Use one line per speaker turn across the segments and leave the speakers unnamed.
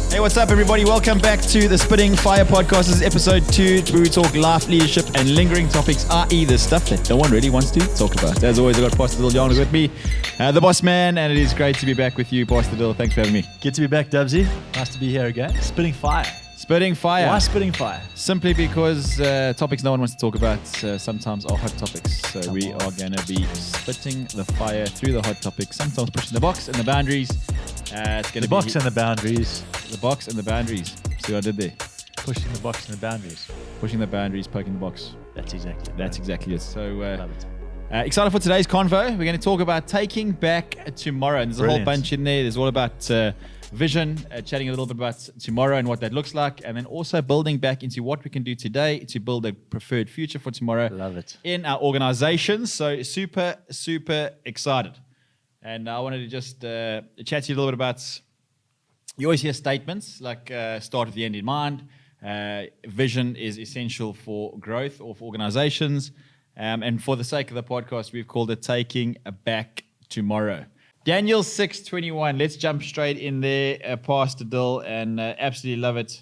Hey, what's up, everybody? Welcome back to the Spitting Fire Podcast. This is episode 2, where we talk life, leadership, and lingering topics, i.e. the stuff that no one really wants to talk about. As always, I've got Pastor Jahnig with me, the boss man, and it is great to be back with you, Pastor Dill. Thanks for having me.
Good to be back, Dubsy. Nice to be here again. Spitting fire.
Spitting fire.
Why spitting fire?
Simply because topics no one wants to talk about sometimes are hot topics. So we are going to be spitting the fire through the hot topics, sometimes pushing the box and the boundaries. It's going to be
box and the boundaries.
The box and the boundaries. See what I did there?
Pushing the box and the boundaries.
Pushing the boundaries, poking the box.
That's exactly
it. So
love it.
Excited for today's convo. We're going to talk about taking back tomorrow. And there's a whole bunch in there. There's all about vision, chatting a little bit about tomorrow and what that looks like, and then also building back into what we can do today to build a preferred future for tomorrow.
Love it.
In our organizations. So super excited. And I wanted to just chat to you a little bit about, you always hear statements like start at the end in mind. Vision is essential for growth of organizations. And for the sake of the podcast, we've called it Taking Back Tomorrow. Daniel 6:21. Let's jump straight in there, Pastor Dill, and absolutely love it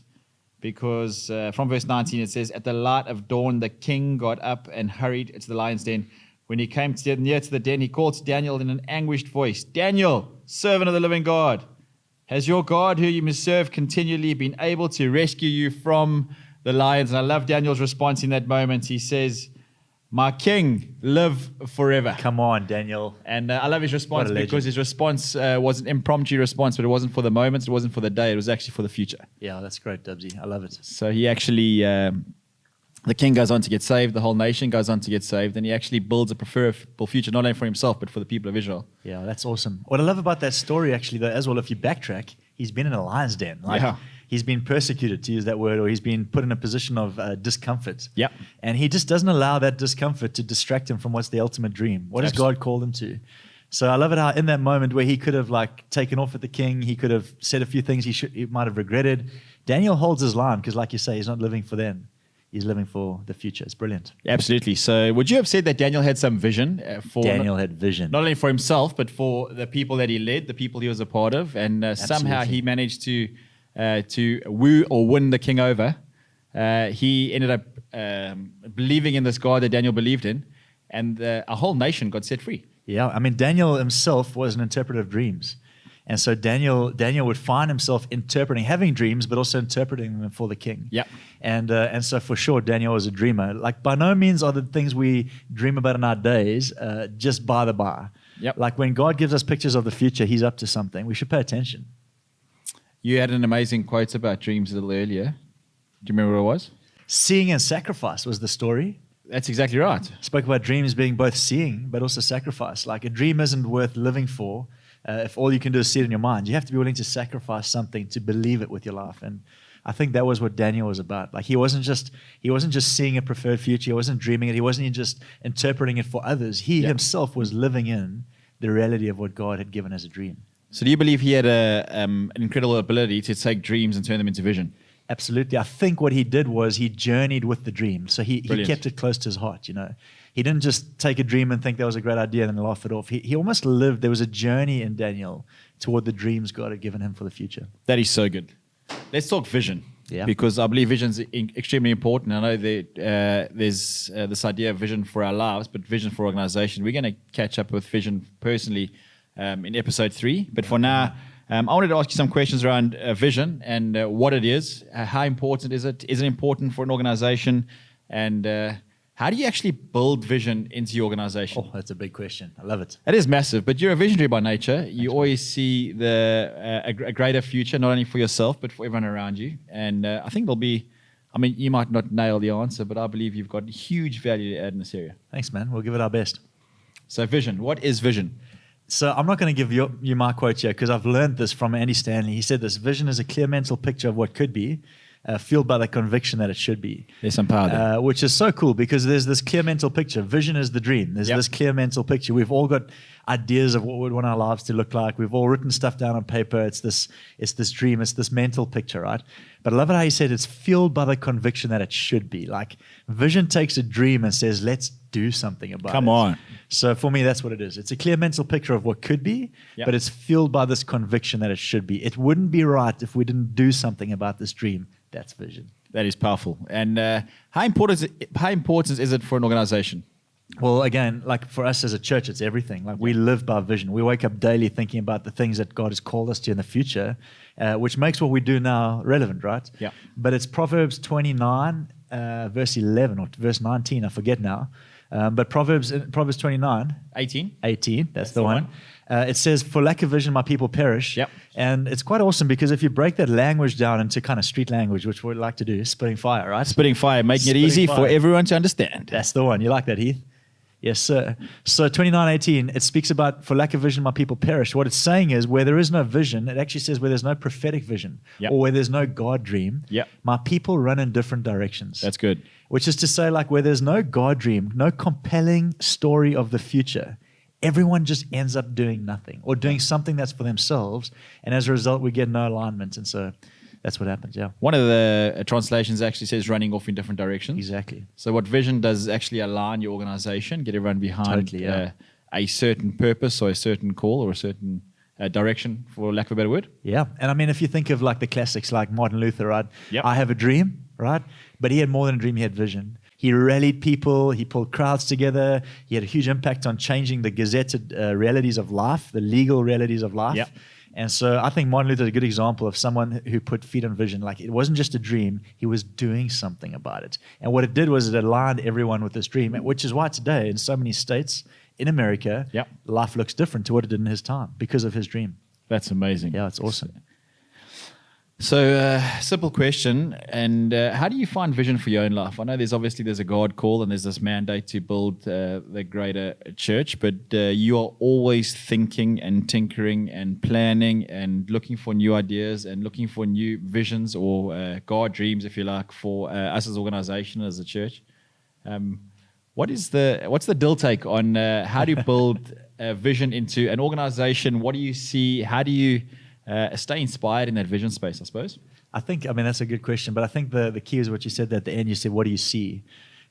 because from verse 19 it says, "At the light of dawn, the king got up and hurried to the lion's den. When he came near to the den, he called to Daniel in an anguished voice, 'Daniel, servant of the living God, has your God, who you must serve continually, been able to rescue you from the lions?'" And I love Daniel's response in that moment. He says, "My king, live forever."
Come on, Daniel.
And I love his response because his response was an impromptu response, but it wasn't for the moment, it wasn't for the day, it was actually for the future.
Yeah, that's great, Dubsy. I love it.
So he actually, the king goes on to get saved, the whole nation goes on to get saved, and he actually builds a preferable future, not only for himself, but for the people of Israel.
Yeah, that's awesome. What I love about that story, actually, though, as well, if you backtrack, he's been in a lion's den. He's been persecuted, to use that word, or he's been put in a position of discomfort.
Yeah.
And he just doesn't allow that discomfort to distract him from what's the ultimate dream. What has God called him to? So I love it how in that moment where he could have taken off at the king, he could have said a few things he might have regretted. Daniel holds his line because, like you say, he's not living for them. He's living for the future. It's brilliant.
Absolutely. So would you have said that Daniel had some vision?
Daniel had vision.
Not only for himself, but for the people that he led, the people he was a part of. And somehow he managed to woo or win the king over. He ended up believing in this God that Daniel believed in. And a whole nation got set free.
Yeah. I mean, Daniel himself was an interpreter of dreams. And so Daniel would find himself having dreams, but also interpreting them for the king.
Yep.
And so for sure, Daniel was a dreamer. Like, by no means are the things we dream about in our days just by the by.
Yep.
Like, when God gives us pictures of the future, he's up to something. We should pay attention.
You had an amazing quote about dreams a little earlier. Do you remember what it was?
Seeing and sacrifice was the story.
That's exactly right.
Spoke about dreams being both seeing, but also sacrifice. Like, a dream isn't worth living for if all you can do is see it in your mind. You have to be willing to sacrifice something to believe it with your life. And I think that was what Daniel was about. Like, he wasn't just seeing a preferred future. He wasn't dreaming it. He wasn't just interpreting it for others. He himself was living in the reality of what God had given as a dream.
So do you believe he had an incredible ability to take dreams and turn them into vision?
Absolutely. I think what he did was he journeyed with the dream. So he kept it close to his heart, He didn't just take a dream and think that was a great idea and then laugh it off. He almost lived. There was a journey in Daniel toward the dreams God had given him for the future.
That is so good. Let's talk vision.
Yeah.
Because I believe vision is extremely important. I know that there's this idea of vision for our lives, but vision for organization. We're going to catch up with vision personally in episode 3. But for now, I wanted to ask you some questions around vision and what it is. How important is it? Is it important for an organization? And how do you actually build vision into your organization?
Oh, that's a big question. I love it.
It is massive, but you're a visionary by nature. You always see a greater future, not only for yourself, but for everyone around you. And I think you might not nail the answer, but I believe you've got huge value to add in this area.
Thanks, man. We'll give it our best.
So vision, what is vision?
So I'm not going to give you my quote here because I've learned this from Andy Stanley. He said this: vision is a clear mental picture of what could be, fueled by the conviction that it should be.
There's some power there.
Which is so cool because there's this clear mental picture. Vision is the dream. There's this clear mental picture. We've all got, ideas of what we want our lives to look like. We've all written stuff down on paper. It's this dream. It's this mental picture, right? But I love it how he said it's fueled by the conviction that it should be. Like vision takes a dream and says, let's do something about it.
Come on.
So for me, that's what it is. It's a clear mental picture of what could be,
Yep.
but it's fueled by this conviction that it should be. It wouldn't be right if we didn't do something about this dream. That's vision.
That is powerful. And how important is it for an organization?
Well, again, like for us as a church, it's everything. Like we live by vision. We wake up daily thinking about the things that God has called us to in the future, which makes what we do now relevant, right?
Yeah.
But it's Proverbs 29, verse 11 or verse 19. I forget now. But Proverbs 29,
18.
that's the one. It says, for lack of vision, my people perish.
Yep.
And it's quite awesome because if you break that language down into kind of street language, which we like to do, spitting fire, right?
Spitting fire, making
Spitting
it easy
fire.
for everyone to understand.
That's the one. You like that, Heath? Yes, sir. So 29:18, it speaks about for lack of vision, my people perish. What it's saying is where there is no vision, it actually says where there's no prophetic vision
Yep.
or where there's no God dream,
Yep.
my people run in different directions.
That's good.
Which is to say, like where there's no God dream, no compelling story of the future, everyone just ends up doing nothing or doing something that's for themselves. And as a result, we get no alignment. And so that's what happens, yeah.
One of the translations actually says running off in different directions.
Exactly.
So what vision does is actually align your organization, get everyone behind
Totally, yeah.
a certain purpose or a certain call or a certain direction, for lack of a better word.
Yeah. And I mean, if you think of like the classics like Martin Luther, right?
Yep.
I have a dream, right? But he had more than a dream, he had vision. He rallied people, he pulled crowds together, he had a huge impact on changing the gazetted realities of life, the legal realities of life.
Yep.
And so I think Martin Luther is a good example of someone who put feet on vision. Like it wasn't just a dream, he was doing something about it. And what it did was it aligned everyone with this dream, which is why today in so many states in America,
Yep.
life looks different to what it did in his time because of his dream.
That's amazing.
Yeah, it's awesome.
So, simple question. And how do you find vision for your own life? I know there's a God call and there's this mandate to build the greater church, but you are always thinking and tinkering and planning and looking for new ideas and looking for new visions or God dreams, if you like, for us as an organization, as a church. What's the deal take on how to build a vision into an organization? What do you see? How do you stay inspired in that vision space, I suppose?
I mean, that's a good question, but I think the key is what you said at the end. You said, what do you see?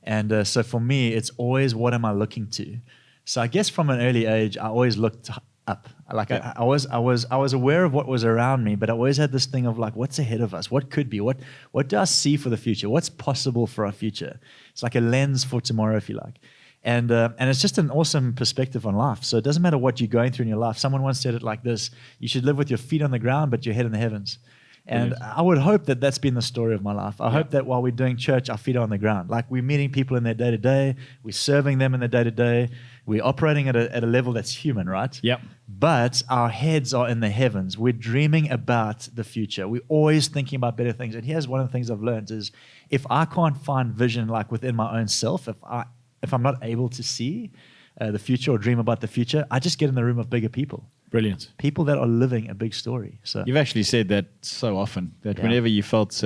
And so for me, it's always, what am I looking to? So I guess from an early age, I always looked up. Like I was aware of what was around me, but I always had this thing of like, what's ahead of us? What could be? What do I see for the future? What's possible for our future? It's like a lens for tomorrow, if you like. And it's just an awesome perspective on life. So it doesn't matter what you're going through in your life. Someone once said it like this: you should live with your feet on the ground, but your head in the heavens. And
Brilliant.
I would hope that that's been the story of my life. I hope that while we're doing church, our feet are on the ground. Like we're meeting people in their day-to-day. We're serving them in their day-to-day. We're operating at a level that's human, right?
Yep.
But our heads are in the heavens. We're dreaming about the future. We're always thinking about better things. And here's one of the things I've learned is if I can't find vision like within my own self, if I'm not able to see the future or dream about the future, I just get in the room of bigger people.
Brilliant.
People that are living a big story. So
You've actually said that so often, that whenever you felt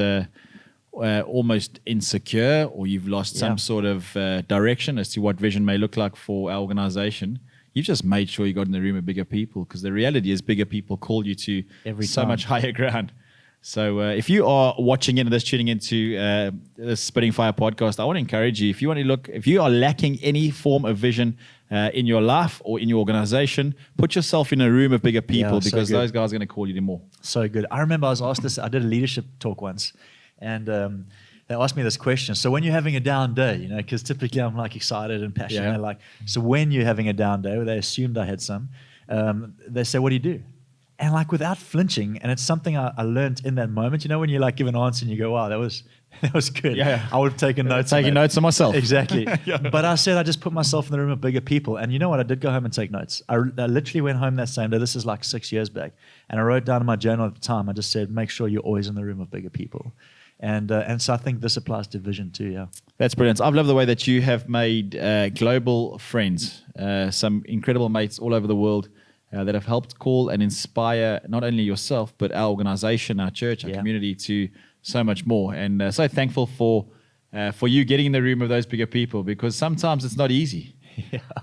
almost insecure or you've lost some sort of direction as to what vision may look like for our organization, you've just made sure you got in the room with bigger people, because the reality is bigger people call you to so much higher ground. So if you are watching in and just tuning into the Spitting Fire podcast, I want to encourage you, if you are lacking any form of vision in your life or in your organization, put yourself in a room of bigger people, because those guys are going to call you to more.
So good. I remember I was asked this, I did a leadership talk once, and they asked me this question. So when you're having a down day, because typically I'm like excited and passionate.
Yeah.
They're like, so when you're having a down day, they assumed I had some, they say, what do you do? And like without flinching, and it's something I learned in that moment. When you like give an answer and you go, wow, that was good.
Yeah.
I would have taken notes.
Taking notes on myself.
Exactly. But I said I just put myself in the room of bigger people. And you know what? I did go home and take notes. I literally went home that same day. This is like 6 years back. And I wrote down in my journal at the time, I just said, make sure you're always in the room of bigger people. And so I think this applies to vision too, yeah.
That's brilliant. I've loved the way that you have made global friends, some incredible mates all over the world that have helped call and inspire not only yourself, but our organization, our church, our community to so much more. And so thankful for you getting in the room of those bigger people, because sometimes it's not easy.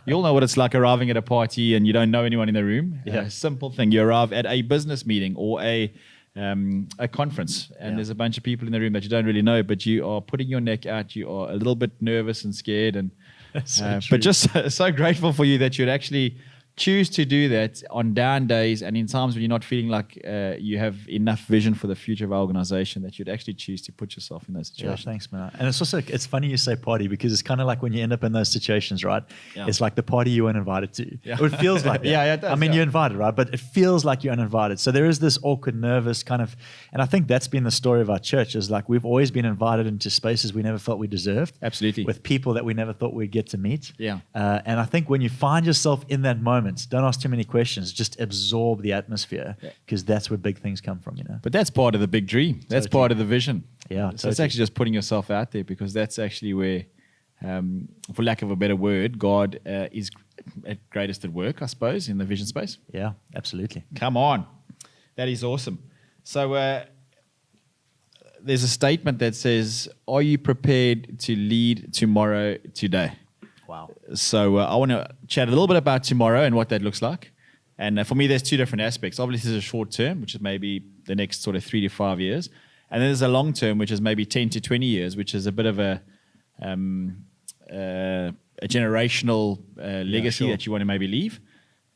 You all know what it's like arriving at a party and you don't know anyone in the room.
Yeah.
A simple thing. You arrive at a business meeting or a conference, and there's a bunch of people in the room that you don't really know, but you are putting your neck out. You are a little bit nervous and scared, and but just so grateful for you that you'd actually choose to do that on down days and in times when you're not feeling like you have enough vision for the future of our organization, that you'd actually choose to put yourself in those situations.
Yeah, thanks, man. And it's also, it's funny you say party, because it's kind of like when you end up in those situations, right?
Yeah.
It's like the party you weren't invited to.
Yeah.
Or it feels like that.
Yeah, it does,
I mean,
yeah.
you're invited, right? But it feels like you're uninvited. So there is this awkward, nervous kind of, and I think that's been the story of our church, is like we've always been invited into spaces we never felt we deserved.
Absolutely.
With people that we never thought we'd get to meet.
Yeah.
And I think when you find yourself in that moment, don't ask too many questions, just absorb the atmosphere, because that's where big things come from, you know.
But that's part of the big dream. That's part of the vision.
Yeah,
So it's
totally.
actually just putting yourself out there, because that's actually where, for lack of a better word, God is at greatest at work, I suppose, in the vision space.
Yeah, absolutely.
Come on. That is awesome. So there's a statement that says, are you prepared to lead tomorrow today?
Wow.
So I want to chat a little bit about tomorrow and what that looks like. And for me, there's two different aspects. Obviously, there's a short term, which is maybe the next sort of 3 to 5 years. And then there's a long term, which is maybe 10 to 20 years, which is a bit of a generational legacy that you want to maybe leave.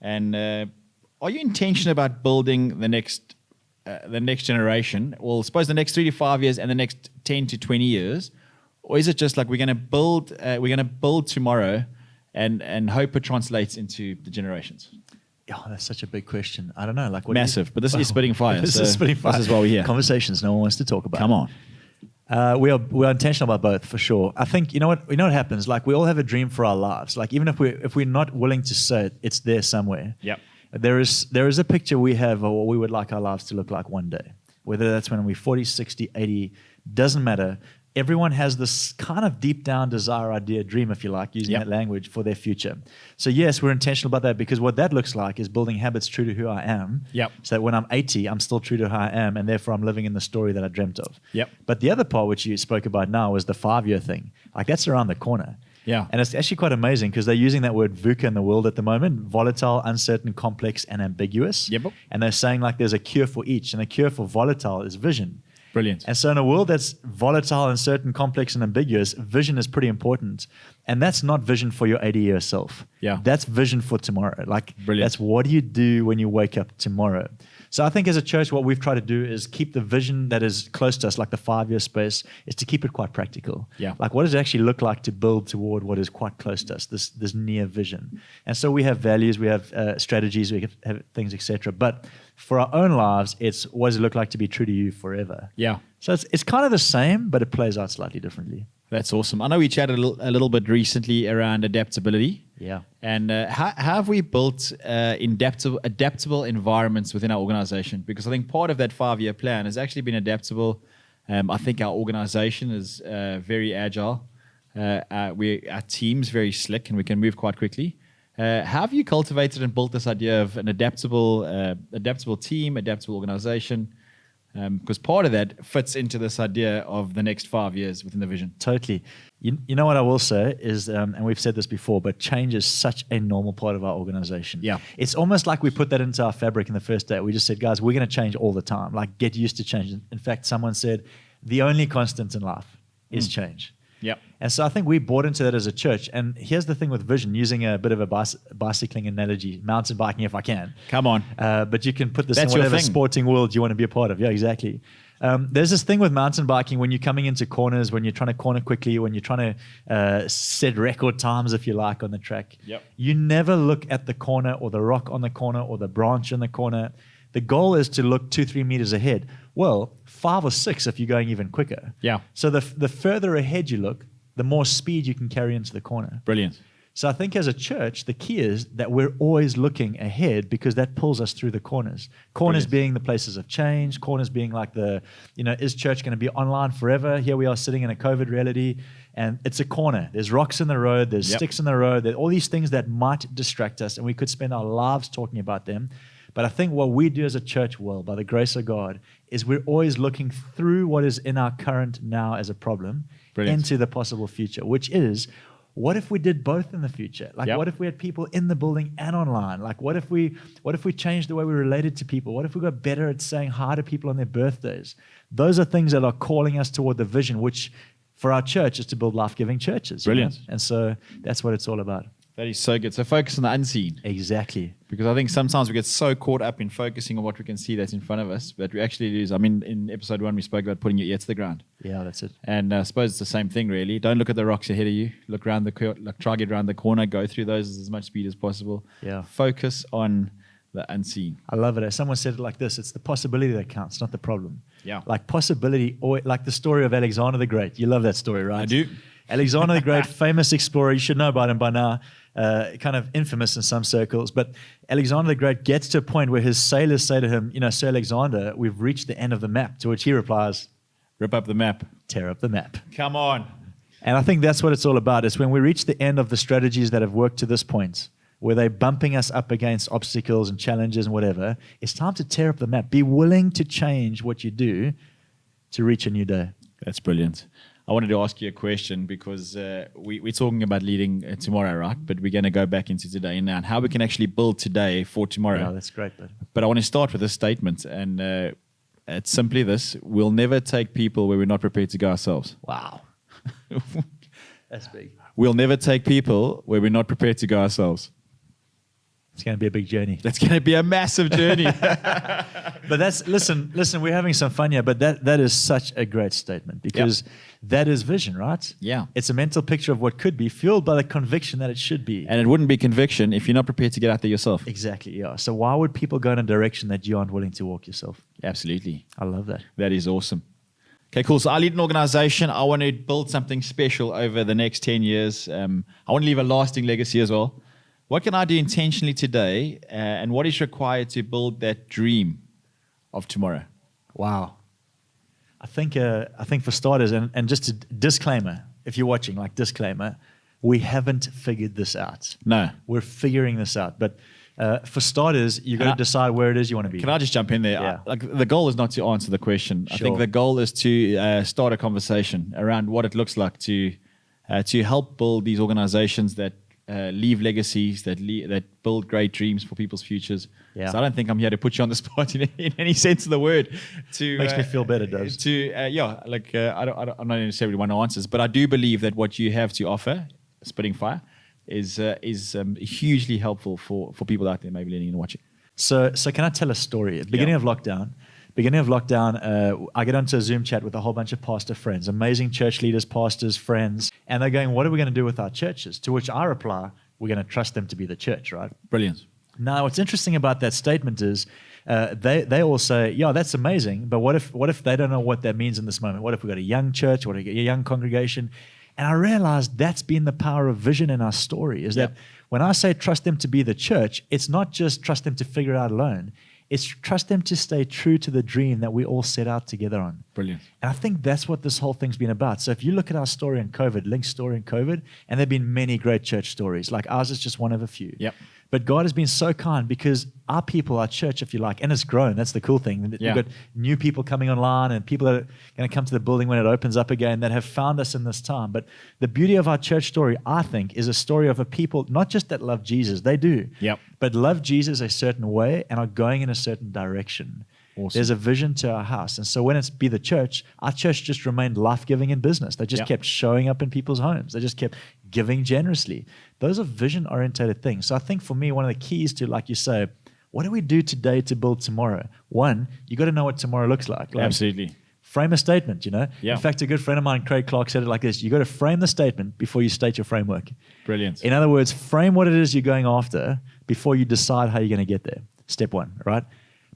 And are you intentional about building the next generation? Well, suppose the next 3 to 5 years and the next 10 to 20 years, or is it just like we're going to build tomorrow and hope it translates into the generations?
Oh, that's such a big question. I don't know. Like, what
Massive, but this is spitting fire.
This
so
is spitting fire.
This is why we're here.
Conversations no one wants to talk about.
Come on.
We are intentional about both, for sure. I think you know what happens. Like, we all have a dream for our lives. Like, even if we're not willing to say it, it's there somewhere.
Yep.
There is a picture we have of what we would like our lives to look like one day. Whether that's when we're 40, 60, 80, doesn't matter. Everyone has this kind of deep down desire, idea, dream, if you like, using that language, for their future. So yes, we're intentional about that, because what that looks like is building habits true to who I am.
Yep.
So that when I'm 80, I'm still true to who I am, and therefore I'm living in the story that I dreamt of.
Yep.
But the other part, which you spoke about now, is the 5-year thing. Like, that's around the corner.
Yeah.
And it's actually quite amazing, because they're using that word VUCA in the world at the moment: volatile, uncertain, complex, and ambiguous.
Yep.
And they're saying like there's a cure for each, and the cure for volatile is vision.
Brilliant.
And so in a world that's volatile, uncertain, complex, and ambiguous, vision is pretty important. And that's not vision for your 80-year self.
Yeah.
That's vision for tomorrow. Like,
Brilliant.
That's what do you do when you wake up tomorrow. So I think as a church, what we've tried to do is keep the vision that is close to us, like the 5-year space, is to keep it quite practical.
Yeah.
Like, what does it actually look like to build toward what is quite close to us, this near vision? And so we have values, we have strategies, we have things, etc. But for our own lives, it's what does it look like to be true to you forever?
Yeah.
So it's kind of the same, but it plays out slightly differently.
That's awesome. I know we chatted a little bit recently around adaptability.
Yeah.
And how have we built adaptable environments within our organization? Because I think part of that 5-year plan has actually been adaptable. I think our organization is very agile. Our team's very slick, and we can move quite quickly. How have you cultivated and built this idea of an adaptable team, adaptable organization? Because part of that fits into this idea of the next 5 years within the vision.
Totally. You know what I will say is, and we've said this before, but change is such a normal part of our organization.
Yeah.
It's almost like we put that into our fabric in the first day. We just said, guys, we're going to change all the time. Like, get used to change. In fact, someone said, the only constant in life is change.
Yep.
And so I think we bought into that as a church. And here's the thing with vision, using a bit of a bicycling analogy, mountain biking if I can.
Come on.
But you can put this
That's
in
your
whatever
thing.
sporting world you want to be a part of. Yeah, exactly. There's this thing with mountain biking when you're coming into corners, when you're trying to corner quickly, when you're trying to set record times, if you like, on the track.
Yep.
You never look at the corner or the rock on the corner or the branch in the corner. The goal is to look 2-3 meters ahead. Well, 5 or 6 if you're going even quicker.
Yeah.
So the further ahead you look, the more speed you can carry into the corner.
Brilliant.
So I think as a church, the key is that we're always looking ahead, because that pulls us through the corners. Corners
Brilliant.
being the places of change, corners being like is church going to be online forever? Here we are sitting in a COVID reality, and it's a corner. There's rocks in the road, there's sticks in the road, there's all these things that might distract us, and we could spend our lives talking about them. But I think what we do as a church, well, by the grace of God, is we're always looking through what is in our current now as a problem
Brilliant.
into the possible future, which is what if we did both in the future? Like, what if we had people in the building and online? Like, what if we changed the way we related to people? What if we got better at saying hi to people on their birthdays? Those are things that are calling us toward the vision, which for our church is to build life-giving churches.
Brilliant.
You know? And so that's what it's all about.
That is so good. So focus on the unseen.
Exactly.
Because I think sometimes we get so caught up in focusing on what we can see that's in front of us that we actually lose. I mean, in episode 1, we spoke about putting your ear to the ground.
Yeah, that's it.
And I suppose it's the same thing, really. Don't look at the rocks ahead of you. Look around try to get around the corner. Go through those at as much speed as possible.
Yeah.
Focus on the unseen.
I love it. Someone said it like this: it's the possibility that counts, not the problem.
Yeah.
Like possibility, or like the story of Alexander the Great. You love that story, right?
I do.
Alexander the Great, famous explorer. You should know about him by now. Kind of infamous in some circles. But Alexander the Great gets to a point where his sailors say to him, Sir Alexander, we've reached the end of the map. To which he replies,
rip up the map.
Tear up the map.
Come on.
And I think that's what it's all about. It's when we reach the end of the strategies that have worked to this point, where they're bumping us up against obstacles and challenges and whatever, it's time to tear up the map. Be willing to change what you do to reach a new day.
That's brilliant. I wanted to ask you a question because we're talking about leading tomorrow, right? But we're going to go back into today and now and how we can actually build today for tomorrow.
Yeah, that's great.
But I want to start with this statement, and it's simply this: we'll never take people where we're not prepared to go ourselves.
Wow. That's big.
We'll never take people where we're not prepared to go ourselves.
It's going to be a big journey.
That's going to be a massive journey.
But listen, we're having some fun here, but that is such a great statement because that is vision, right?
Yeah.
It's a mental picture of what could be fueled by the conviction that it should be.
And it wouldn't be conviction if you're not prepared to get out there yourself.
Exactly, yeah. So why would people go in a direction that you aren't willing to walk yourself?
Absolutely.
I love that.
That is awesome. Okay, cool. So I lead an organization. I want to build something special over the next 10 years. I want to leave a lasting legacy as well. What can I do intentionally today, and what is required to build that dream of tomorrow?
Wow. I think for starters, and just a disclaimer, if you're watching, like disclaimer, we haven't figured this out.
No.
We're figuring this out. But for starters, you've got to decide where it is you want to be.
Can I just jump in there?
Yeah.
The goal is not to answer the question.
Sure.
I think the goal is to start a conversation around what it looks like to help build these organizations that leave legacies, that build great dreams for people's futures.
Yeah.
So I don't think I'm here to put you on the spot in any sense of the word.
Makes me feel better, does.
I'm not necessarily one who answers, but I do believe that what you have to offer, Spitting Fire, is hugely helpful for people out there maybe listening and watching.
So can I tell a story? At the beginning of lockdown, I get onto a Zoom chat with a whole bunch of pastor friends, amazing church leaders, pastors, friends, and they're going, what are we going to do with our churches? To which I reply, we're going to trust them to be the church, right?
Brilliant.
Now, what's interesting about that statement is they all say, yeah, that's amazing, but what if they don't know what that means in this moment? What if we've got a young church, what if we got a young congregation? And I realized that's been the power of vision in our story, is that when I say trust them to be the church, it's not just trust them to figure it out alone. It's trust them to stay true to the dream that we all set out together on.
Brilliant.
And I think that's what this whole thing's been about. So if you look at our story in COVID, Link's story in COVID, and there have been many great church stories, like ours is just one of a few.
Yep.
But God has been so kind because our people, our church, if you like, and it's grown. That's the cool thing. We've got new people coming online and people that are going to come to the building when it opens up again that have found us in this time. But the beauty of our church story, I think, is a story of a people, not just that love Jesus, they do, but love Jesus a certain way and are going in a certain direction. Awesome. There's a vision to our house. And so when it's be the church, our church just remained life-giving in business. They just kept showing up in people's homes. They just kept giving generously. Those are vision-oriented things. So I think for me, one of the keys to, like you say, what do we do today to build tomorrow? One, you got to know what tomorrow looks like.
Absolutely.
Frame a statement, Yeah.
In
fact, a good friend of mine, Craig Clark, said it like this: you got to frame the statement before you state your framework.
Brilliant.
In other words, frame what it is you're going after before you decide how you're going to get there. Step one, right?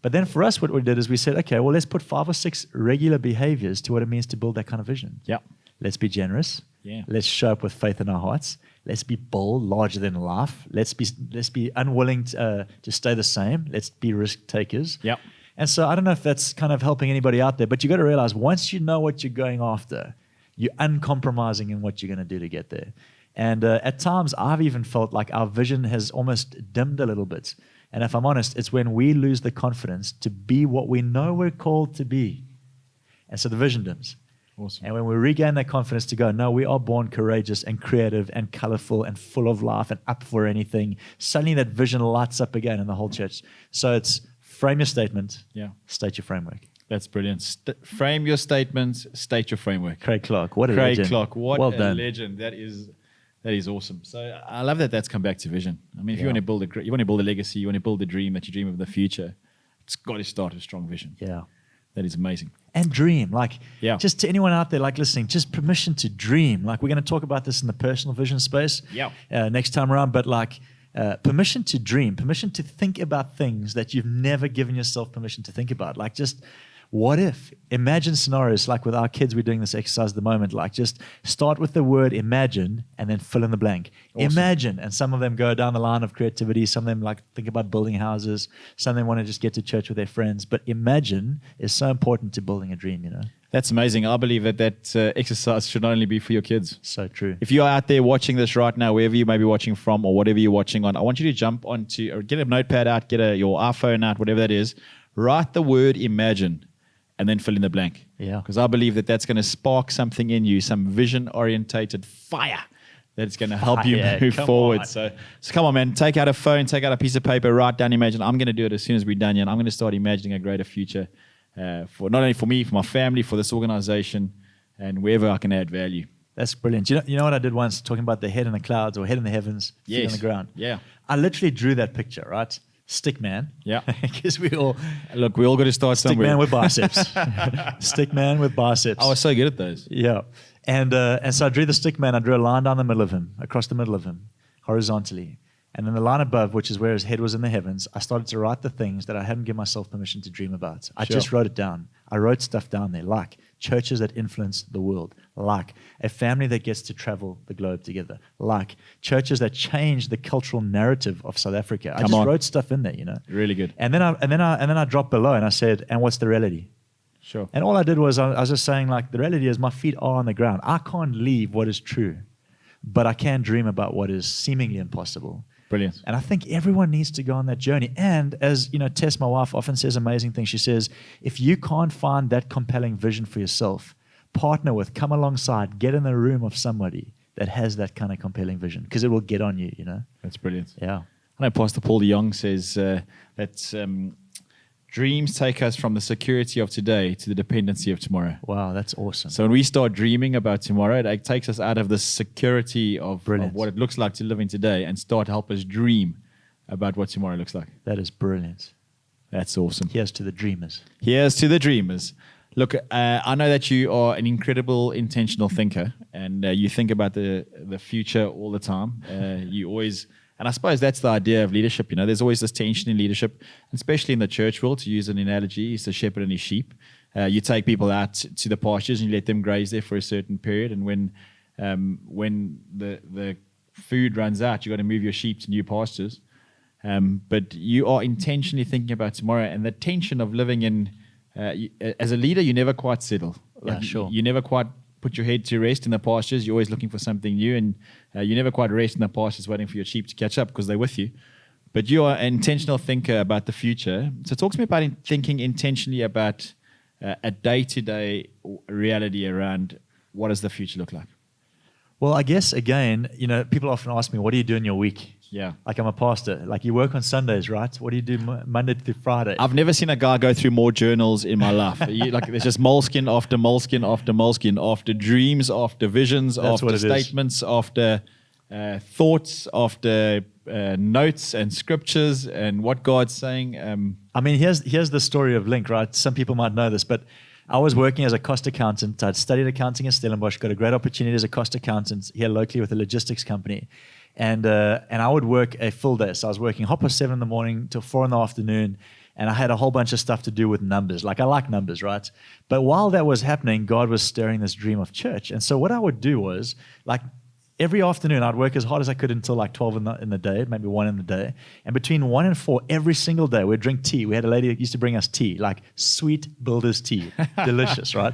But then for us, what we did is we said, okay, well, let's put 5 or 6 regular behaviors to what it means to build that kind of vision.
Yeah.
Let's be generous.
Yeah.
Let's show up with faith in our hearts. Let's be bold, larger than life. Let's be unwilling to stay the same. Let's be risk takers.
Yeah.
And so I don't know if that's kind of helping anybody out there, but you got to realize once you know what you're going after, you're uncompromising in what you're going to do to get there. And at times, I've even felt like our vision has almost dimmed a little bit. And if I'm honest, it's when we lose the confidence to be what we know we're called to be. And so the vision dims.
Awesome.
And when we regain that confidence to go, no, we are born courageous and creative and colorful and full of life and up for anything, suddenly that vision lights up again in the whole church. So it's frame your statement, state your framework.
That's brilliant. Frame your statements, state your framework.
Craig Clark, what a legend.
Craig Clark, what
well
a
done.
legend. That is awesome. So I love that that's come back to vision. I mean, if you want to build a legacy, you want to build a dream that you dream of the future, it's got to start with strong vision.
Yeah.
That is amazing.
And dream, just to anyone out there listening, just permission to dream. We're going to talk about this in the personal vision space next time around, but permission to dream, permission to think about things that you've never given yourself permission to think about. Just what if? Imagine scenarios with our kids, we're doing this exercise at the moment. Just start with the word imagine and then fill in the blank. Awesome. Imagine. And some of them go down the line of creativity. Some of them think about building houses. Some of them want to just get to church with their friends. But imagine is so important to building a dream,
That's amazing. I believe that exercise should not only be for your kids.
So true.
If you are out there watching this right now, wherever you may be watching from or whatever you're watching on, I want you to jump onto, or get a notepad out, get your iPhone out, whatever that is. Write the word imagine and then fill in the blank.
Yeah.
Because I believe that that's going to spark something in you, some vision-orientated fire that's going to help you move forward. So come on, man. Take out a phone, take out a piece of paper, write down imagine. I'm going to do it as soon as we're done here, and I'm going to start imagining a greater future for not only for me, for my family, for this organization, and wherever I can add value.
That's brilliant. You know what I did once, talking about the head in the clouds or head in the heavens, feet on the ground?
Yeah.
I literally drew that picture, right? Stick man.
Yeah.
Because we all
got to start
stick
somewhere.
Man with biceps. Stick man with biceps.
I was so good at those.
Yeah. And so I drew the stick man. I drew a line down the middle of him, across the middle of him, horizontally. And then the line above, which is where his head was in the heavens, I started to write the things that I hadn't given myself permission to dream about. I just wrote it down. I wrote stuff down there, like churches that influence the world, like a family that gets to travel the globe together, like churches that change the cultural narrative of South Africa. I just wrote stuff in there,
Really good.
And then I dropped below and I said, and what's the reality?
Sure.
And all I did was I was just saying, the reality is my feet are on the ground. I can't leave what is true, but I can dream about what is seemingly impossible.
Brilliant.
And I think everyone needs to go on that journey. And as Tess, my wife, often says amazing things. She says, if you can't find that compelling vision for yourself, partner with, come alongside, get in the room of somebody that has that kind of compelling vision, because it will get on you,
That's brilliant.
Yeah.
I know Pastor Paul de Jong says that dreams take us from the security of today to the dependency of tomorrow.
Wow, that's awesome.
So when we start dreaming about tomorrow, it takes us out of the security of what it looks like to live in today and start to help us dream about what tomorrow looks like.
That is brilliant.
That's awesome.
Here's to the dreamers.
Here's to the dreamers. Look, I know that you are an incredible intentional thinker, and you think about the future all the time. You always... And I suppose that's the idea of leadership. There's always this tension in leadership, especially in the church world. To use an analogy, he's the shepherd and his sheep. You take people out to the pastures and you let them graze there for a certain period. And when the food runs out, you've got to move your sheep to new pastures. But you are intentionally thinking about tomorrow, and the tension of living in, as a leader, you never quite settle. You never quite put your head to rest in the pastures. You're always looking for something new, and you never quite rest in the pastures waiting for your sheep to catch up because they're with you. But you are an intentional thinker about the future. So talk to me about thinking intentionally about a day-to-day reality around what does the future look like?
Well, I guess, again, people often ask me, what do you do in your week?
Yeah.
I'm a pastor. You work on Sundays, right? What do you do Monday through Friday?
I've never seen a guy go through more journals in my life. There's just moleskin after moleskin after moleskin, after dreams, after visions, after statements, after thoughts, after notes and scriptures and what God's saying.
Here's the story of Link, right? Some people might know this, but I was working as a cost accountant. I'd studied accounting at Stellenbosch, got a great opportunity as a cost accountant here locally with a logistics company. And I would work a full day. So I was working 7:30 in the morning till 4 in the afternoon. And I had a whole bunch of stuff to do with numbers. I like numbers, right? But while that was happening, God was stirring this dream of church. And so what I would do was, every afternoon, I'd work as hard as I could until 12 in the day, maybe 1 in the day. And between 1 and 4, every single day, we'd drink tea. We had a lady that used to bring us tea, sweet builder's tea. Delicious, right?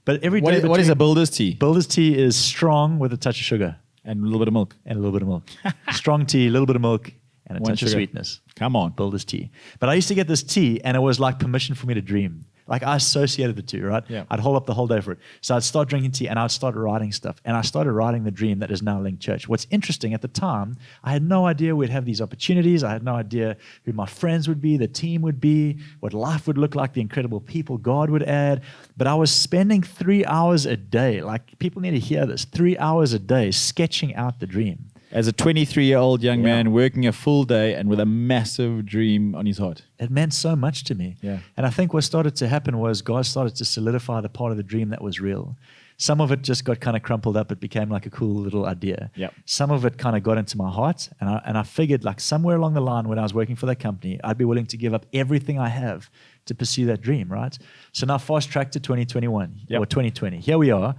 But every day...
What is a builder's tea?
Builder's tea is strong with a touch of sugar.
And a little bit of milk.
Strong tea, a little bit of milk, and a touch of sweetness.
Come on.
Builder's tea. But I used to get this tea, and it was like permission for me to dream. Like I associated the two, right?
Yeah.
I'd hold up the whole day for it. So I'd start drinking tea and I'd start writing stuff. And I started writing the dream that is now Link Church. What's interesting, at the time, I had no idea we'd have these opportunities. I had no idea who my friends would be, the team would be, what life would look like, the incredible people God would add. But I was spending 3 hours a day, like people need to hear this, 3 hours a day sketching out the dream.
As a 23-year-old young man working a full day and with a massive dream on his heart.
It meant so much to me.
Yeah.
And I think what started to happen was God started to solidify the part of the dream that was real. Some of it just got kind of crumpled up. It became like a cool little idea.
Yep.
Some of it kind of got into my heart. And I figured like somewhere along the line when I was working for that company, I'd be willing to give up everything I have to pursue that dream, right? So now fast track to 2021 or 2020. Here we are,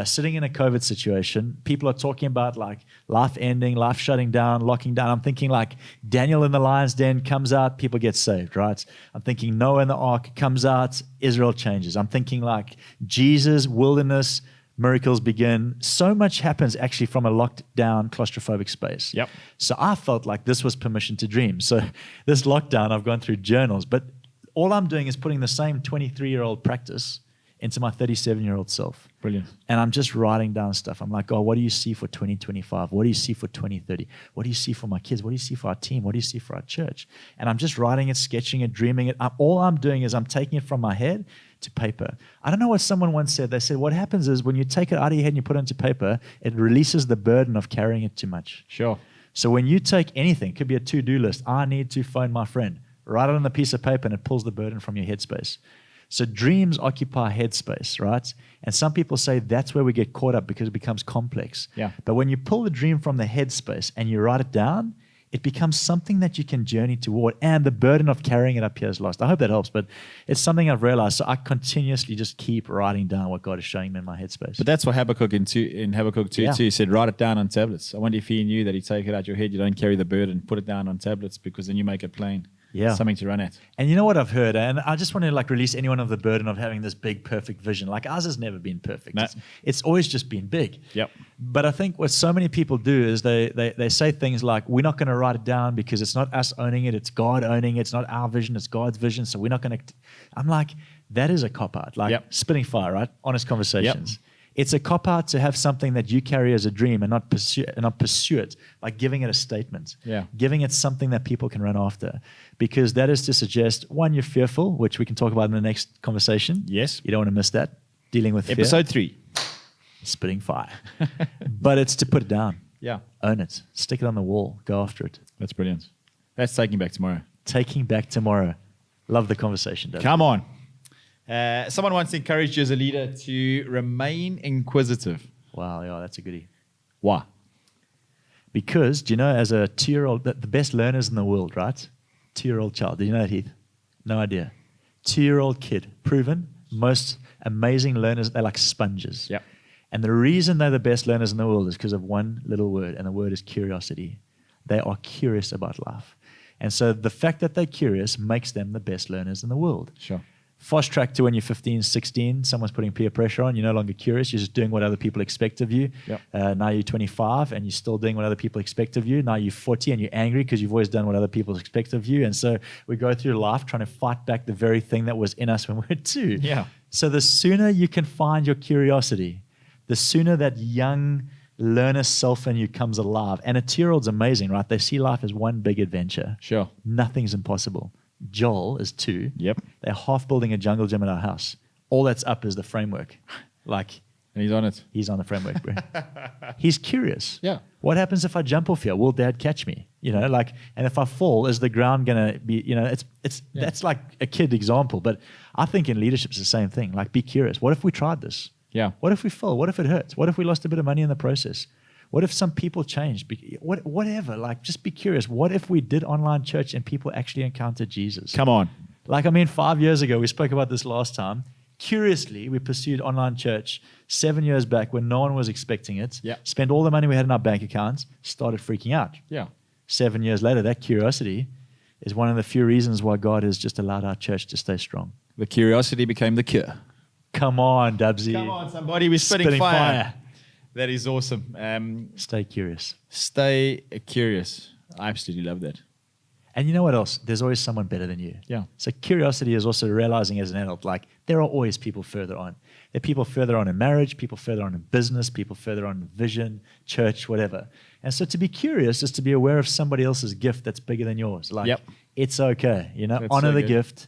sitting in a COVID situation. People are talking about like life ending, life shutting down, locking down. I'm thinking like Daniel in the lion's den comes out, people get saved, right? I'm thinking Noah in the ark comes out, Israel changes. I'm thinking like Jesus, wilderness, miracles begin. So much happens actually from a locked down claustrophobic space.
Yep.
So I felt like this was permission to dream. So this lockdown, I've gone through journals, but all I'm doing is putting the same 23-year-old practice into my 37-year-old self.
Brilliant.
And I'm just writing down stuff. I'm like, God, what do you see for 2025? What do you see for 2030? What do you see for my kids? What do you see for our team? What do you see for our church? And I'm just writing it, sketching it, dreaming it. All I'm doing is I'm taking it from my head to paper. I don't know what someone once said. They said, what happens is when you take it out of your head and you put it into paper, it releases the burden of carrying it too much.
Sure.
So when you take anything, it could be a to-do list. I need to phone my friend. Write it on a piece of paper and it pulls the burden from your headspace. So dreams occupy headspace, right? And some people say that's where we get caught up because it becomes complex.
Yeah.
But when you pull the dream from the headspace and you write it down, it becomes something that you can journey toward, and the burden of carrying it up here is lost. I hope that helps, but it's something I've realized. So I continuously just keep writing down what God is showing me in my headspace.
But that's what Habakkuk in Habakkuk 2 too said, write it down on tablets. I wonder if he knew that he'd take it out your head, you don't carry the burden, put it down on tablets, because then you make it plain.
Yeah.
Something to run at.
And you know what I've heard, and I just want to like release anyone of the burden of having this big, perfect vision. Like ours has never been perfect.
No.
It's always just been big.
Yep.
But I think what so many people do is they say things like, we're not going to write it down because it's not us owning it, it's God owning it. It's not our vision, it's God's vision. So we're not going to. I'm like, that is a cop-out. Like spitting fire, right? Honest conversations.
Yep.
It's a cop-out to have something that you carry as a dream and not pursue it by giving it a statement.
Yeah.
Giving it something that people can run after. Because that is to suggest, one, you're fearful, which we can talk about in the next conversation.
Yes.
You don't want to miss that. Dealing with fear.
Episode 3.
Spitting fire. But it's to put it down.
Yeah.
Own it. Stick it on the wall. Go after it.
That's brilliant. That's taking back tomorrow.
Taking back tomorrow. Love the conversation, Dave.
Come on. Someone once encouraged you as a leader to remain inquisitive.
Wow, yeah, that's a goodie.
Why?
Because, do you know, as a 2-year-old, the best learners in the world, right? 2-year-old child. Did you know that, Heath? No idea. 2-year-old kid, proven, most amazing learners. They're like sponges.
Yep.
And the reason they're the best learners in the world is because of one little word, and the word is curiosity. They are curious about life. And so the fact that they're curious makes them the best learners in the world.
Sure.
Fast track to when you're 15, 16, someone's putting peer pressure on, you're no longer curious, you're just doing what other people expect of you.
Yep.
Now you're 25 and you're still doing what other people expect of you. Now you're 40 and you're angry because you've always done what other people expect of you. And so we go through life trying to fight back the very thing that was in us when we were 2.
Yeah.
So the sooner you can find your curiosity, the sooner that young learner self in you comes alive. And a 2-year-old's amazing, right? They see life as one big adventure.
Sure.
Nothing's impossible. Joel is 2.
Yep.
They're half building a jungle gym at our house. All that's up is the framework. Like,
And he's on it.
he's on the framework, bro. He's curious.
Yeah.
What happens if I jump off here? Will Dad catch me? You know, like, and if I fall, is the ground gonna be? You know, that's like a kid example. But I think in leadership it's the same thing. Like, be curious. What if we tried this?
Yeah.
What if we fell? What if it hurts? What if we lost a bit of money in the process? What if some people changed? Whatever. Like, just be curious. What if we did online church and people actually encountered Jesus?
Come on.
Like, I mean, 5 years ago, we spoke about this last time. Curiously, we pursued online church 7 years back when no one was expecting it.
Yeah.
Spent all the money we had in our bank accounts, started freaking out.
Yeah.
7 years later, that curiosity is one of the few reasons why God has just allowed our church to stay strong.
The curiosity became the cure.
Come on, Dubsy.
Come on, somebody. We're spitting fire. That is awesome.
Stay curious.
Stay curious. I absolutely love that.
And you know what else? There's always someone better than you.
Yeah.
So curiosity is also realizing as an adult, like there are always people further on. There are people further on in marriage, people further on in business, people further on in vision, church, whatever. And so to be curious is to be aware of somebody else's gift that's bigger than yours. Like it's okay,
That's
honor
so
the
good.
gift,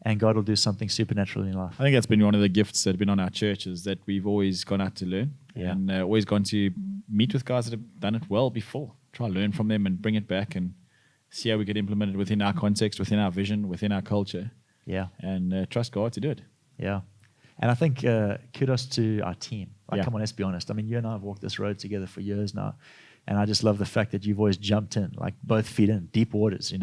and God will do something supernatural in your life.
I think that's been one of the gifts that have been on our churches, that we've always gone out to learn and always gone to meet with guys that have done it well before. Try to learn from them and bring it back and see how we could implement it within our context, within our vision, within our culture.
Yeah.
And trust God to do it.
Yeah. And I think kudos to our team. Like, come on, let's be honest. I mean, you and I have walked this road together for years now. And I just love the fact that you've always jumped in, like both feet in, deep waters,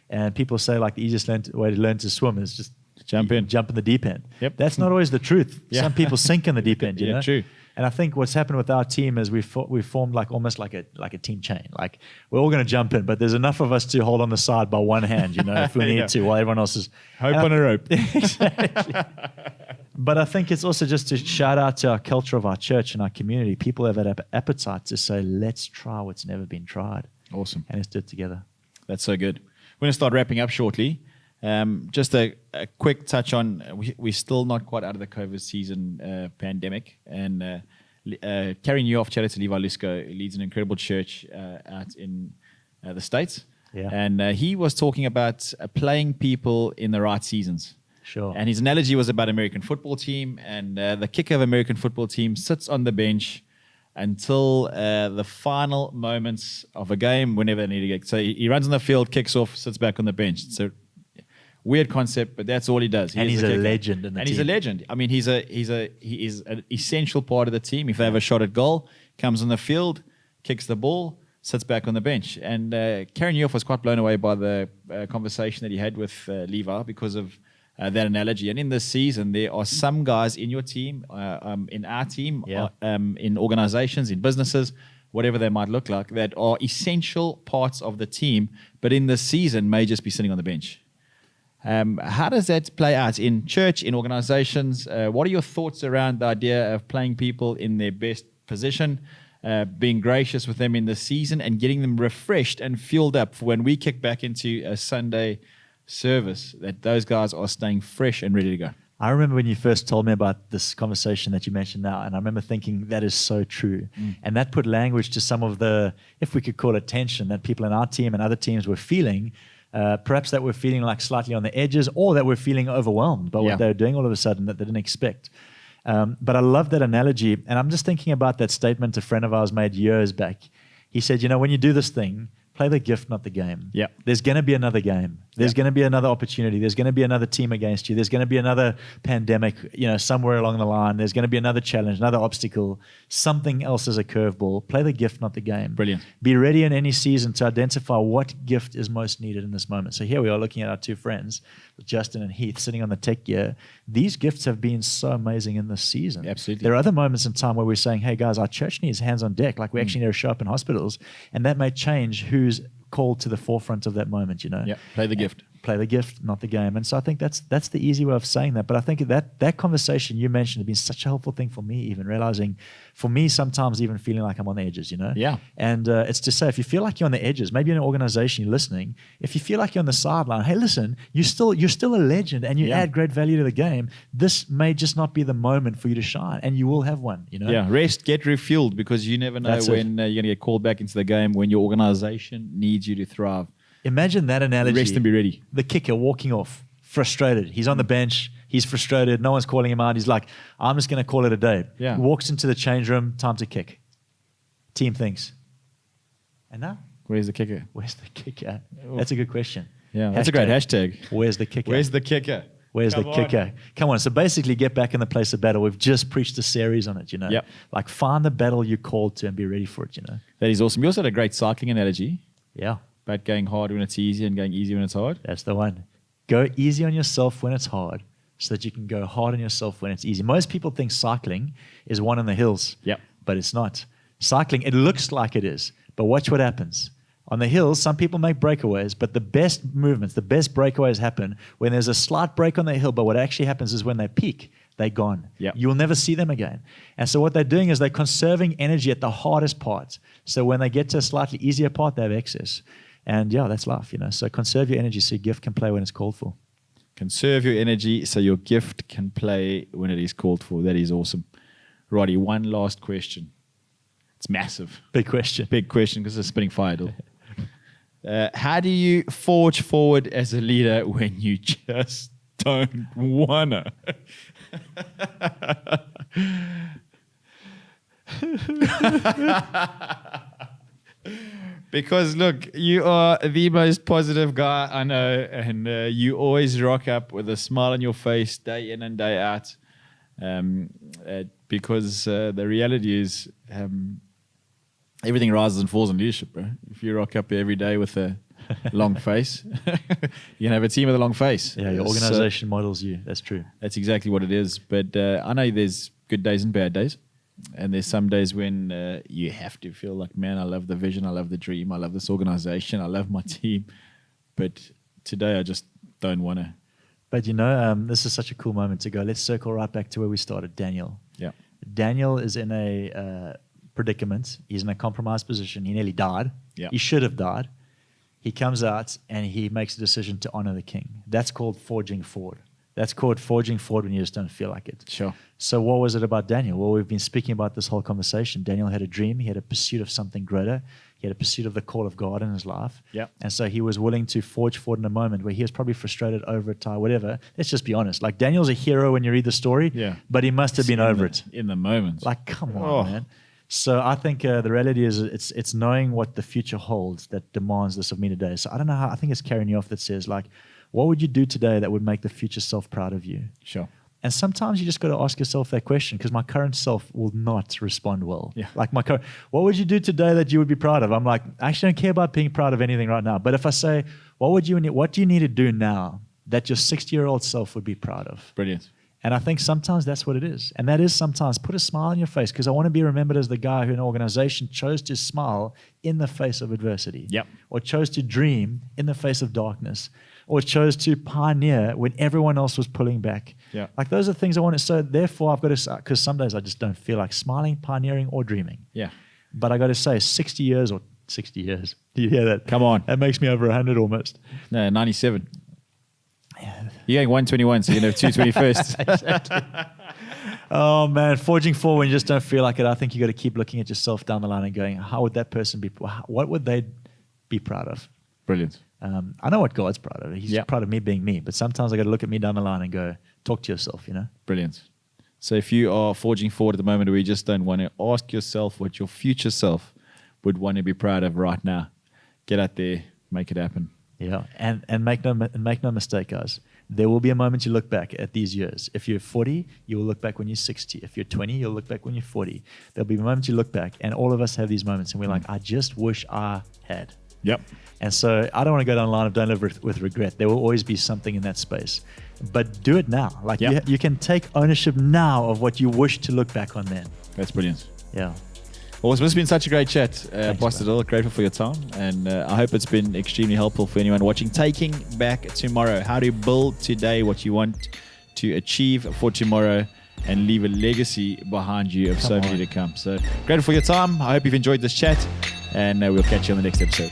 And people say like the easiest way to learn to swim is just jump in the deep end.
Yep.
That's not always the truth. Some people sink in the deep end, you know?
True.
And I think what's happened with our team is we've formed like almost like a team chain. Like we're all going to jump in, but there's enough of us to hold on the side by one hand, if we need to, while everyone else is
hope on a rope.
Exactly. But I think it's also just to shout out to our culture of our church and our community. People have an appetite to say, let's try what's never been tried.
Awesome.
And let's do it together.
That's so good. We're going to start wrapping up shortly. Just a quick touch on, we're still not quite out of the COVID season pandemic. And carrying you off, shout out to Levi Lusko, leads an incredible church out in the States.
Yeah.
And he was talking about playing people in the right seasons.
Sure.
And his analogy was about American football team. And the kicker of American football team sits on the bench until the final moments of a game, whenever they need to get. So he runs on the field, kicks off, sits back on the bench. So weird concept, but that's all he does.
And he's a legend in the team.
And he's a legend. I mean, he is an essential part of the team. If they have a shot at goal, comes on the field, kicks the ball, sits back on the bench. And Karen Yoff was quite blown away by the conversation that he had with Levi because of that analogy. And in this season, there are some guys in your team, in our team, in organizations, in businesses, whatever they might look like, that are essential parts of the team, but in this season may just be sitting on the bench. How does that play out in church, in organizations? What are your thoughts around the idea of playing people in their best position, being gracious with them in the season and getting them refreshed and fueled up for when we kick back into a Sunday service, that those guys are staying fresh and ready to go?
I remember when you first told me about this conversation that you mentioned now, and I remember thinking that is so true. And that put language to some of the, if we could call it tension, that people in our team and other teams were feeling. Perhaps that we're feeling like slightly on the edges, or that we're feeling overwhelmed by what they're doing all of a sudden that they didn't expect. But I love that analogy. And I'm just thinking about that statement a friend of ours made years back. He said, when you do this thing, play the gift, not the game.
Yeah.
There's going to be another game. There's going to be another opportunity. There's going to be another team against you. There's going to be another pandemic, somewhere along the line. There's going to be another challenge, another obstacle, something else as a curveball. Play the gift, not the game.
Brilliant.
Be ready in any season to identify what gift is most needed in this moment. So here we are looking at our two friends, Justin and Heath, sitting on the tech gear. These gifts have been so amazing in this season.
Absolutely.
There are other moments in time where we're saying, hey guys, our church needs hands on deck. Like we actually need to show up in hospitals. And that may change who's called to the forefront of that moment,
Yeah, play the gift.
Play the gift, not the game. And so I think that's the easy way of saying that. But I think that conversation you mentioned has been such a helpful thing for me, even realizing, for me, sometimes even feeling like I'm on the edges,
Yeah.
And it's to say, if you feel like you're on the edges, maybe in an organization you're listening, if you feel like you're on the sideline, hey, listen, you're still a legend and you add great value to the game. This may just not be the moment for you to shine, and you will have one,
Yeah, rest, get refueled, because you never know when you're going to get called back into the game, when your organization needs you to thrive.
Imagine that analogy.
Rest and be ready.
The kicker walking off, frustrated. He's on the bench. He's frustrated. No one's calling him out. He's like, I'm just going to call it a day.
Yeah.
Walks into the change room. Time to kick. Team thinks. And now?
Where's the kicker?
Where's the kicker? That's a good question.
Yeah, that's a great hashtag.
Where's the kicker?
Where's the kicker?
Where's the kicker? Come on. So basically, get back in the place of battle. We've just preached a series on it,
Yep.
Like find the battle you're called to and be ready for it,
That is awesome. You also had a great cycling analogy.
Yeah.
About going hard when it's easy and going easy when it's hard.
That's the one. Go easy on yourself when it's hard so that you can go hard on yourself when it's easy. Most people think cycling is one in the hills.
Yep.
But it's not. Cycling, it looks like it is. But watch what happens. On the hills, some people make breakaways, but the best movements, the best breakaways happen when there's a slight break on the hill, but what actually happens is when they peak, they're gone.
Yep.
You will never see them again. And so what they're doing is they're conserving energy at the hardest part. So when they get to a slightly easier part, they have excess. And yeah, that's life, you know. So conserve your energy so your gift can play when it's called for.
Conserve your energy so your gift can play when it is called for. That is awesome. Roddy, one last question. It's massive.
Big question.
Big question because it's a spinning fire door. How do you forge forward as a leader when you just don't wanna? Because look, you are the most positive guy I know, and you always rock up with a smile on your face day in and day out. Because the reality is, everything rises and falls in leadership, bro. If you rock up every day with a long face, you can have a team with a long face.
Yeah, your organization models you. That's true.
That's exactly what it is. But I know there's good days and bad days. And there's some days when you have to feel like, man, I love the vision, I love the dream, I love this organization, I love my team. But today I just don't want to.
But you know, this is such a cool moment to go. Let's circle right back to where we started, Daniel.
Yeah.
Daniel is in a predicament. He's in a compromised position. He nearly died.
Yeah.
He should have died. He comes out and he makes a decision to honor the king. That's called forging forward. That's called forging forward when you just don't feel like it.
Sure.
So what was it about Daniel? Well, we've been speaking about this whole conversation. Daniel had a dream. He had a pursuit of something greater. He had a pursuit of the call of God in his life.
Yeah.
And so he was willing to forge forward in a moment where he was probably frustrated, over it, tired, whatever. Let's just be honest. Like, Daniel's a hero when you read the story.
Yeah.
But he must have been over it.
In the moment.
Like, come on, man. So I think the reality is it's knowing what the future holds that demands this of me today. So I don't know how, I think it's carrying you off that says, like, what would you do today that would make the future self proud of you?
Sure.
And sometimes you just got to ask yourself that question, because my current self will not respond well.
Yeah.
Like what would you do today that you would be proud of? I'm like, I actually don't care about being proud of anything right now. But if I say, what do you need to do now that your 60-year-old self would be proud of?
Brilliant.
And I think sometimes that's what it is. And that is sometimes put a smile on your face, because I want to be remembered as the guy who in an organization chose to smile in the face of adversity.
Yep.
Or chose to dream in the face of darkness. Or chose to pioneer when everyone else was pulling back.
Yeah.
Like, those are things I want to. So therefore, I've got to, because some days I just don't feel like smiling, pioneering, or dreaming.
Yeah.
But I got to say, 60 years. Do you hear that?
Come on.
That makes me over 100 almost.
No, 97. You're going 121, so you have 221st.
Exactly. Oh, man. Forging forward when you just don't feel like it. I think you got to keep looking at yourself down the line and going, how would that person be? What would they be proud of?
Brilliant.
I know what God's proud of. He's proud of me being me. But sometimes I got to look at me down the line and go, talk to yourself, you know?
Brilliant. So if you are forging forward at the moment where you just don't want to, ask yourself what your future self would want to be proud of right now. Get out there, make it happen.
Yeah, and make no mistake, guys. There will be a moment you look back at these years. If you're 40, you will look back when you're 60. If you're 20, you'll look back when you're 40. There'll be a moment you look back, and all of us have these moments, and we're like, I just wish I had.
Yep.
And so I don't want to go down the line of don't live with regret. There will always be something in that space. But do it now. Like, you can take ownership now of what you wish to look back on then.
That's brilliant.
Yeah.
Well, it's been such a great chat, Pastor Dill. Grateful for your time, and I hope it's been extremely helpful for anyone watching. Taking back tomorrow, how to build today what you want to achieve for tomorrow and leave a legacy behind you of so many to come. So grateful for your time. I hope you've enjoyed this chat, and we'll catch you on the next episode.